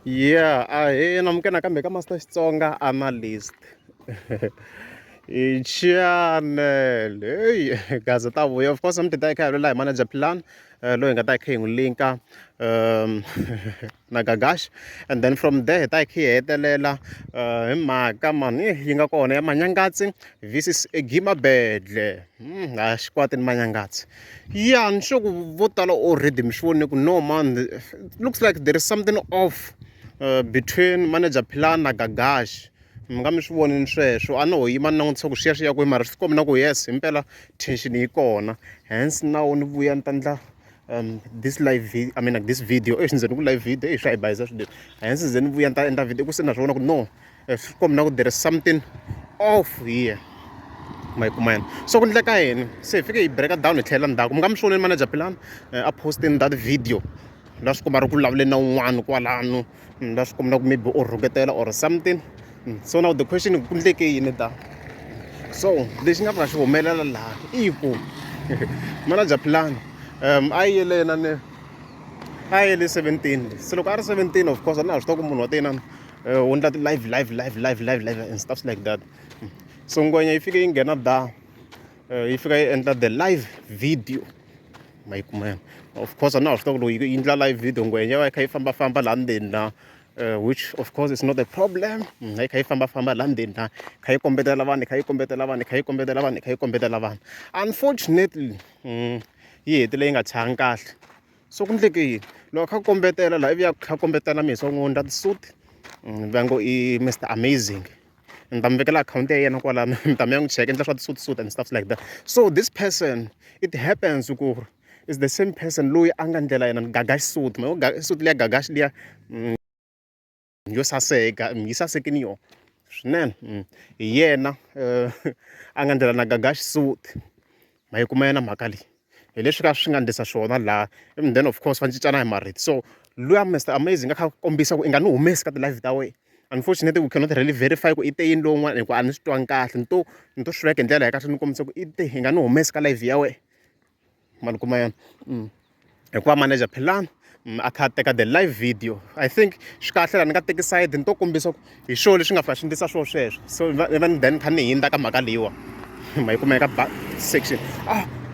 Yeah, namukena kambe ka Master Xitsonga analyst. I channel. Hey, guys, ta vuya. Of course, I'm today ka la manager plan. Lo nga ta khe linka na Gagash, and then from there ta khe hetelela mhaka mani yi nga kona ya Manyangatsi versus Aggy Mabedlhe. A xikwati ni Manyangatsi. Yeah, ni sure ku vo tala already mi swone ku no man, looks like there is something off between Manager Philani and Gagash. Mga mi swi vonini sweswo a no yima ni langutisa ku xiyaxiya kwihi mara swi tikombi na ku yes himpela tension yi kona, hence now ni vuya ni ta endla this live video, I mean like this video ndzeni ku live video swa hi bayisa swinene, hence ze ni vuya ni ta endla video ku se na swi vona ku no swi tikombi na ku there is something off here. Mayikuma so ku endleka yini se hi fike hi breaka down hi tlhela ndzhaku mi nga mi swoneni Manager Philani a posting that video la swi komba ri ku vulavuleni na un'wana kwalano, la swi komba na ku maybe u rhuketela or something. So now the question ku endleke yini ta, so lexi nga va xi humelela laha i ku Manager Philani a yele na ni a yele 17 se loko a ri 17 of course a na ha swi tiva ku munhu wa tena u endla ti-live and stuff like that. So ngwenya yi fike yi nghena da yi fika yi endla the live video mayikuma of course a na ha swi tiva ku loko yi endla live video ngwenya va yi kha yi fambafamba laha ndzeni na which of course is not a problem. I kha yi fambafamba laha ndzeni na kha yi kombetela vanhu kha yi kombetela vanhu kha yi kombetela vanhu kha yi kombetela vanhu, unfortunately yi hetile yi nga tshangi kahle. So ku endleke yini loko kha kombetela laha ivi ya kha kombetela mina so n'wi ndla tisuti va ngo i Mr Amazing, ni ta mi vekela akhawunti ya yena kwalano mi ta mi ya n'wi cheka endla swa tisutisuti and stuff like that. So this person it happens ku is the same person loyi a nga ndlela yena Gagash suit suit liya Gagash liya yo saseka yi sasekini yo swinene hi yena a nga ndlela na Gagash suit mayikuma yena mhaka leyi hi leswi ka swi nga ndlisa swona laha, and then of course va cincana hi marito. So luya Mr Amazing a kha kombisa ku i nga ni humesi ka ti-live ta wena, unfortunately we cannot really verify ku i te yini lowun'wana hikuva a ni swi twangi kahle ni to swi veka hi ndlela ya kahle ni kombisa ku i te hi nga ni humesi ka live ya wena malikuma yena hikuva Manager Philani a kha a teka the live video. I think swi kahle laha ni nga teki side ni to kombisa ku hi swona leswi nga fika swi ndlisa swona sweswo, so even then kha ni hindza ka mhaka leyiwa mayikuma ka section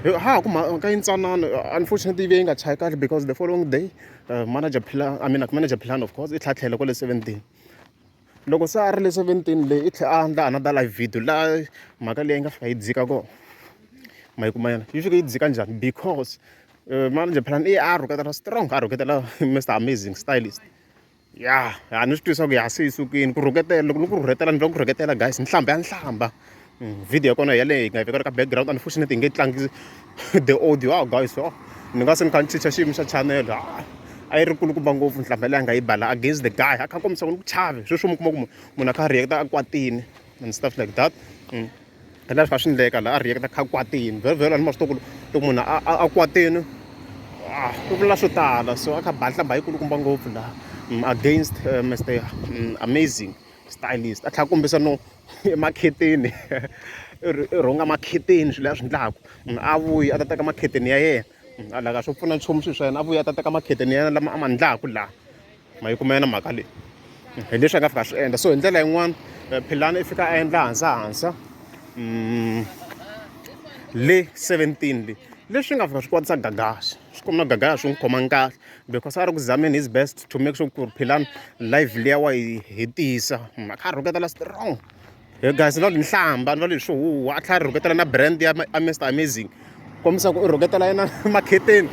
ha ku mhaka yintsanana unfortunately yi nga chayi kahle because the following day Manager Philani, I mean like Manager Philani of course i tlha tlhela kwale 17 loko se a ri le 17 leyi i tlhela a endla another live video laha mhaka leyi nga fika yi dzika kona mayikuma yena yi fike yi dzika njhani because Manager Philani a rhuketela strong a rhuketela Mr Amazing stylist. Ya a ni swi twisa ku ya se yi sukile ku rhuketela loko ni ku rhuketela ni twa ku rhuketela guys ni hlamba ya ni hlamba video ya kona yaleyo hi nga yi vekela ka background unfortunately hi nge tlangi the audio guys ni nga se ni kha ni chicha xiyimo xa channel a yi ri kulukumba ngopfu nhlamba leyi a nga yi bala against the guy a kha kombisa ku ni ku chave sweswo mi kuma ku munhu a kha a reacta a kwatini and stuff like that. Hi laha swi kha swi endleka laha a reacta kha a kwatini vhele ni ma swi tiva ku loko munhu a kwatini ku vula swo tala, so a kha ba nhlamba yi kulukumba ngopfu laha against Mr Amazing stylist a tlhela kombisa no emakhetheni rhunga makhetheni swilo leswi endlaku munhu a vuyi a ta teka makhetheni ya yena a laka swo pfuna nchumu swilo swa yena a vuya a ta teka makhetheni ya yena lama a ma endlaku laha mayikuma yena mhaka leyi hi leswi a nga fika swi endla. So hi ndlela yin'wana Philani i fika a endla hansahansa le 17 leyi leswi nga fika swi kwatisa Gagash swi komba na Gagash swi n'wi khomangi kahle because a ri ku zameni his best to make sure ku ri Philani live liya wa yi hetisa a kha a rhuketela strong. Hey guys ni va ni hlamba ni va leswi huwa a tlhela a rhuketela na brand ya Mr Amazing kombisa ku i rhuketela yena makhetheni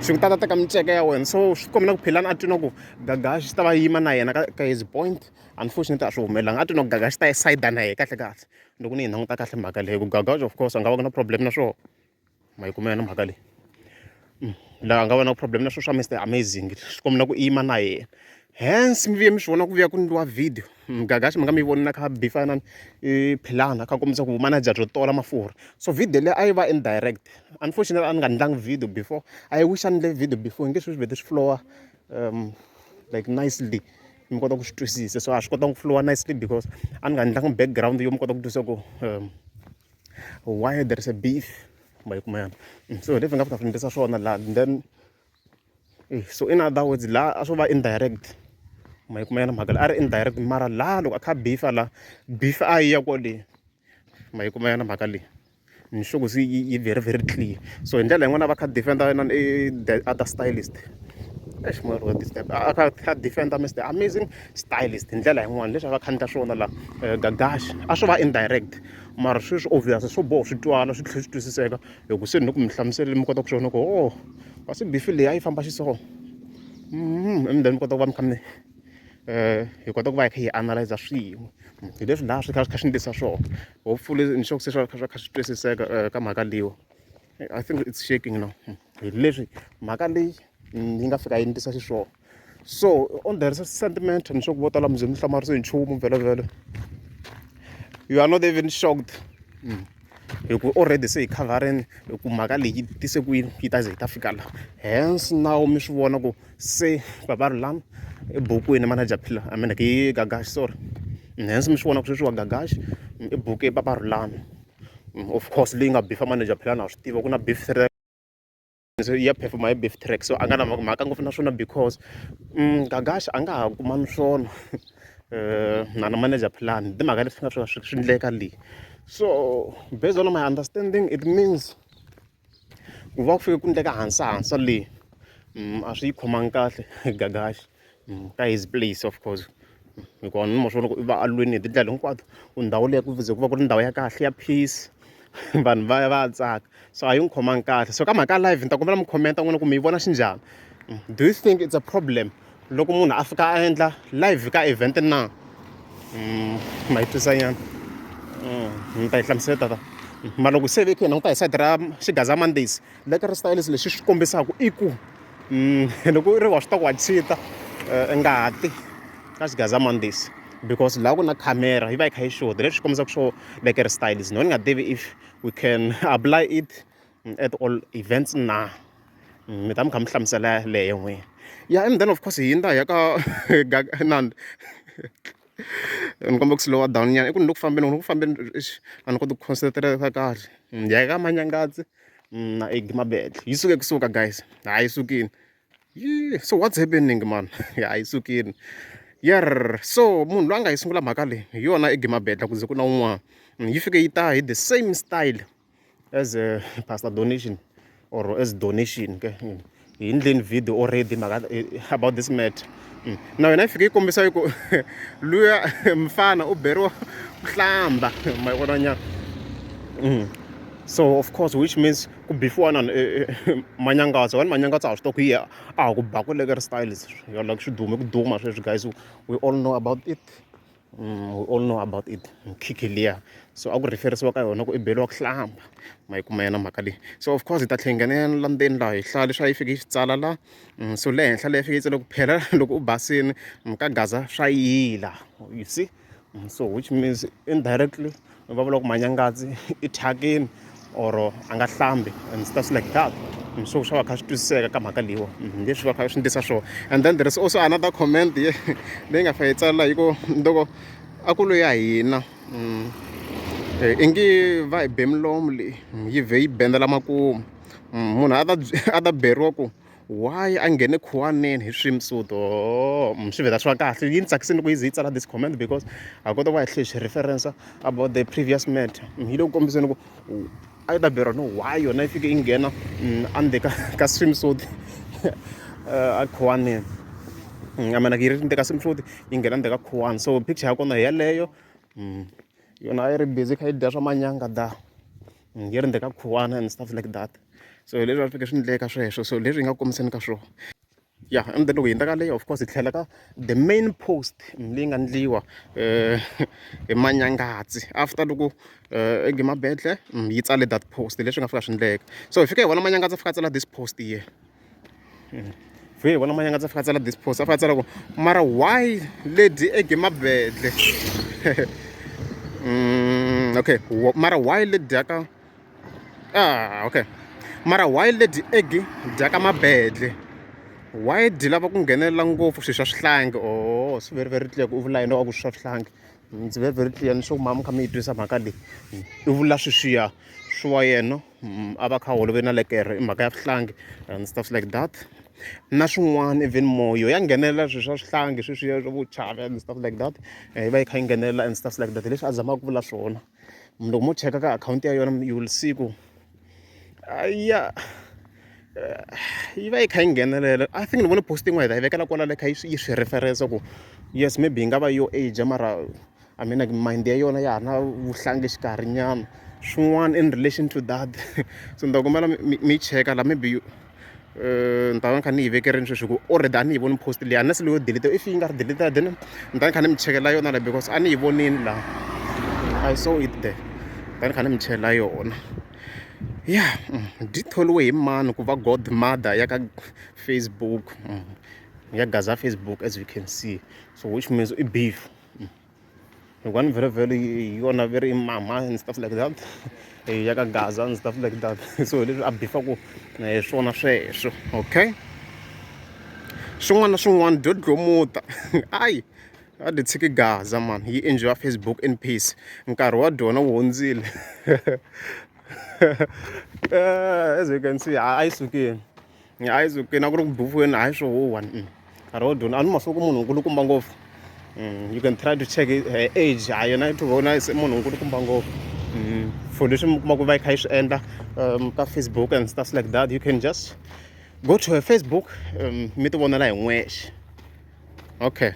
swi ku tata teka miceka ya wena. So swi komba na ku Philani a twina ku Gagash ta va yima na yena ka his point, unfortunately a swi humelelanga a twina ku Gagash ta yi side na yena kahle kahle loko ni yi languta kahle mhaka leyi ku Gagash of course a nga va na problem na swona mayikuma yena mhaka leyi laha a nga va na problem na swilo swa Mr Amazing swi komba na ku i yima na yena, hence mi vuye mi swi vona ku vuya ku endliwa video Gagash mi nga mi voni na kha bifa na Philani a kha kombisa ku manager byo tola mafurha. So video leyi a yi va indirect, unfortunately a ni nga ndlangi video before, I wish a ni endle video before hi nge swi vheti swi flowa like nicely mi kota ku swi twisisa. So a swi kota ku flowa nicely because a ni nga ndlangi background yo mi kota ku twisisa ku why there is a beef mayikuma yana. So leswi nga fika swi endlisa swona laha then So in other words la a swo va indirect ma yi kuma yana mhaka a ri indirect mara la loko a kha beefa la beef a yi ya kwale ma yi kuma yana mhaka leyi ni sure ku yi very very clear so hi ndlela yin'wana va kha defender the other stylist a defender Mr Amazing Stylist hi ndlela yin'wana leswi a va khandla swona la Gagash a swo va indirect mara sweswi obvious swo boho swi twala swi tlhela swi twisiseka loko se ni ku mi hlamusela mi kota ku swona ku o wasi bifi leyi a yi famba xiswona and then mi kota ku va mi kha mi hi kota ku va hi kha hi analyze swilo hi leswi laha swi kha swi endlisa swona hopefully ni sure ku se swi kha swi twisiseka ka mhaka leyiwa I think it's shaking now hi leswi mhaka leyi yi nga fika yi endlisa xiswona so on the sentiment ni sure ku vo tala mi ze mi hlamarise nchumu vhelavhele you are not even shocked hi ku already se hi coverini hi ku mhaka leyi yi tise ku yi ta ze yi ta fika la hence now mi swi vona ku se baba ri lani ebukwini Manager Philani I mean hi Gagash sorry hence mi swi vona ku sweswi wa Gagash ebuku papa ri lani of course leyi nga bifa Manager Philani a swi tiva ku na beef track ya performa hi beef track so a nga na mhaka ngopfu na swona because Gagash a nga ha kumani swona na Manager Philani timhaka leswi nga swi endleka leyi so based on my understanding it means ku va ku fike ku endleka hansa leyi a swi yi khomangi kahle Gagash ka his place of course hikuva ni mo swona ku i va alweni hi tindlela hinkwato ku ndhawu leyi ku vize ku va ku ri ndhawu ya kahle ya peace vanhu va ya tsaka so a yi n'wi khomangi kahle so ka mhaka live ni ta kombela mi khomenta n'wina ku mi yi vona xinjhani do you think it's a problem loko munhu a fika a endla live ka event na ma yi twisanyana ni ta yi hlamusela tata mara loko se vekhe languta hi side ra xigaza Mondays le ka ri stylist lexi swi kombisaka i ku loko ri wa swi ta ku wa chita ngati ka xigaza Mondays because laha ku na camera yi va yi kha yi shota leswi kombisaka swo like ri stylist no ni nga tivi if we can apply it at all events na mi ta mi kha mi hlamusela leyo n'wina yeah and then of course hi yindza hi ya ka nani ni komba ku slowa down nyana i ku ni le ku fambeni a ni koti ku concentrate kahle hi ya ka Manyangatsi na Aggy Mabedlhe yi suke kusuka guys ha yi sukini so what's happening man ha yi sukini so munhu loyi a nga yi sungula mhaka leyi hi yona Aggy Mabedlhe ku ze ku na un'wana yi fike yi ta hi the same style as pastor donation or as donation ke hi endleni video already about this matter na yena yi fike yi kombisa yi ku luya mfana u beriwa ku hlamba ma yi vona nyana so of course which means ku bifiwa na Manyangatsi wena Manyangatsi a swi tiva ku yi a ku ba ku le ka ri stylist yo like swi dume ku duma sweswi guys we all know about it khikhi liya so a ku referisiwa ka yona ku i beriwa ku hlamba ma yi kuma yena mhaka leyi so of course hi ta tlhela hi nghena la ndzeni laha hi hlaya leswi a yi fike yi swi tsala la so le henhla leyi fike yi tsala ku phela loko u basini ka gaza swa yila you see so which means indirectly va vula ku Manyangatsi i thyakini or a nga hlambi and stuff like that so swa va kha swi twisiseka ka mhaka leyiwa leswi va kha swi endlisa swona and then there is also another comment leyi nga fa yi tsala hi ku loko a ku loyi ya hina i nge va hi be milomo leyi yi vhe yi bendela makumu munhu a ta beriwa ku why a nghene khuwaneni hi swimsuit swi vheta swi va kahle yi ni tsakisini loko yi ze yi tsala this comment because a kota ku va hi tlhe hi reference about the previous matter yi le ku kombiseni ku a yi ta beriwa no why yona yi fike yi nghena endzeni ka swimsuit a khuwaneni I mean yi ri ndzeni ka swimsuit yi nghena ndzeni ka khuwani so picture ya kona hi yaleyo yona a yi ri busy kha yi dya swa manyanga yi ri ndzeni ka khuwani and stuff like that so leswi a fike swi endleka sweswo so leswi hi nga kombiseni ka swona yeah and then loko hi endla ka leyo of course hi tlhela ka the main post leyi nga endliwa hi Manyangatsi after loko Aggy Mabedlhe yi tsale that post leswi nga fika swi endleka so hi fika hi vona Manyangatsi a fika a tsala this post here fike hi vona Manyangatsi a fika a tsala this post a fika a tsala ku mara why lady Aggy Mabedlhe okay mara why lady yaka okay mara why lady Aggy Jaka Mabedlhe why di lava ku nghenelela ngopfu swilo swa swihlangi swi very very clear ku u vula yena wa ku swa swihlangi it's very very clear ni swo mama kha mi yi twisa mhaka leyi u vula swi wa yena a va kha holoveni na lekere i mhaka ya swihlangi and stuff like that na swin'wana even more yo ya nghenelela swilo swa swihlangi sweswiya swa vuchavi and stuff like that yi va yi kha yi nghenelela and stuff like that leswi a zamaka ku vula swona loko mo cheka ka akhawunti ya yona you will see ku ya yi va yi kha yi nghenelela. I think ni vone posting wa hi ta yi vekela kwala le kha yi swi referensa ku yes maybe yi nga va yo age mara I mean like mind ya yona ya ha na vuhlangi xikarhi nyana swin'wana in relation to that so ni ta kombela mi cheka la maybe ni ta va ni kha ni yi vekerini sweswi ku already a ni yi voni post leyi unless leyo delete if yi nga ri delete then ni ta ni kha ni mi chekela yona la because a ni yi vonini la I saw it there ta ni kha ni mi chela yona ya di tholiwe hi mani ku va godmother ya ka Facebook ya gaza Facebook as you can see so which means i beef one very yona very mama and stuff like that ya ka gaza and stuff like that so leswi a bifa ku swona sweswo okay swin'wana na swin'wana dlodlomuta ayi a di tshiki gaza man yi enjoy Facebook in peace nkarhi wa dyona wu hundzile as you can see a yi sukini a ku ri ku bufiweni hayi swo huhani nkarhi wa dyona a ni masiku munhu nkulukumba ngopfu you can try to check her age hayi yona to vona se munhu nkulukumba ngopfu for leswi mi kuma ku va yi kha yi swi endla ka Facebook and stuff like that you can just go to her Facebook mi ti vonela hi n'wexe okay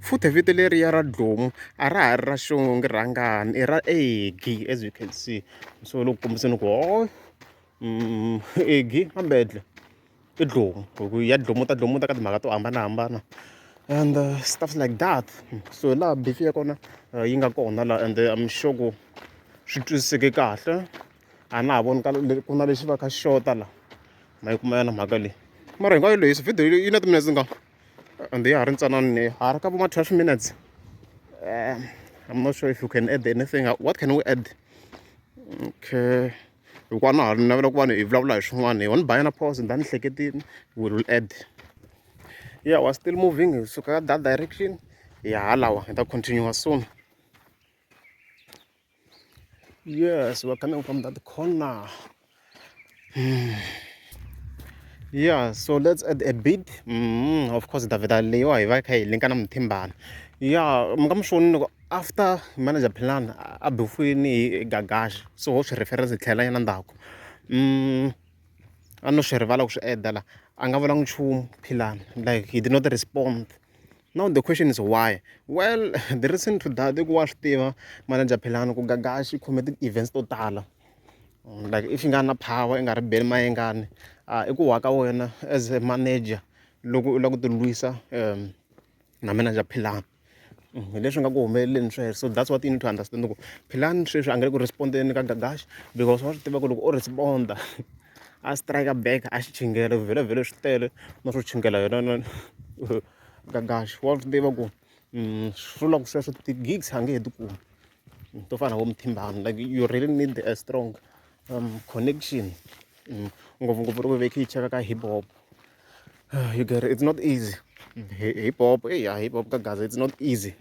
futhi vito leriya ra Dlomu a ra ha ri ra xongi rhangani i ra Aggy as you can see so loko kombiseni ku Aggy Mabedlhe i Dlomu ya dlomuta ka timhaka to hambanahambana and stuff like that so laha beef ya kona yi nga kona la and I'm sure ku swi twisiseke kahle a na ha voni ku na lexi va kha xota la ma yi kuma yana mhaka leyi mara hinkwayo leyi video yi na timinetse nga and ya ha ri ntsanani ha ri ka vo ma 12 minutes I'm not sure if you can add anything what can we add okay hikuva na ha ri navela ku vanhu hi vulavula hi swin'wana hi wona bayana pause and ni hleketini we will add yeah we're still moving hi suka ka that direction ya halawa hi ta continue soon yes we're coming from that corner yeah so let's add a bit of course davida leyiwa hi va kha hi linka na muthimbana yeah mi nga mi swoni loko after Manager Philani a bifini hi Gagash so ho swi reference hi tlhela nyana ndzhaku a no swi rivala ku swi add la a nga vulangi nchumu Philani like he did not respond. Now the question is why? Well, the reason to that I ku wa swi tiva Manager Philani ku Gagash i khome ti-events to tala like if yi nga na power i nga ri beli mayengani i ku wa ka wena as a manager loko u lava ku ti lwisa na Manager Philani hi leswi nga ku humeleleni sweswo so that's what you need to understand ku Philani sweswi a nga le ku respondeni ka Gagash because wa swi tiva ku loko u responda a strike back a xi chingela vhele swi tele na swo chingela yona Gagash wa swi tiva ku swi vula ku sweswo ti-gigs a nge he ti kumi to fana vo muthimbana like you really need a strong connection ngopfungopfu loko veke yi cheka ka hip hop you get it, it's not easy hip hop ka gaza it's not easy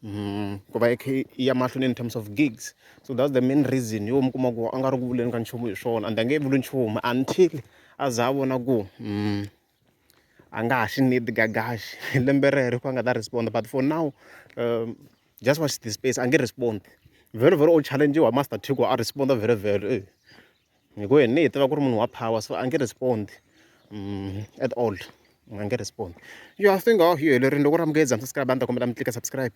ku va ya mahlweni in terms of gigs so that's the main reason yo mi kuma ku a nga ri ku vuleni ka nchumu hi swona and a nge vuli nchumu until a za a vona ku a nga ha xi need Gagash lembe rero ku a nga ta respond but for now just watch the space a nge respond very o challenge wa Master Tiko a responda very hi ku yena hi tiva ku ri munhu wa power so a nge respond at all a nge respond yo I think hi helerile loko ri amukeza subscribe a ni ta kombela mi tlika subscribe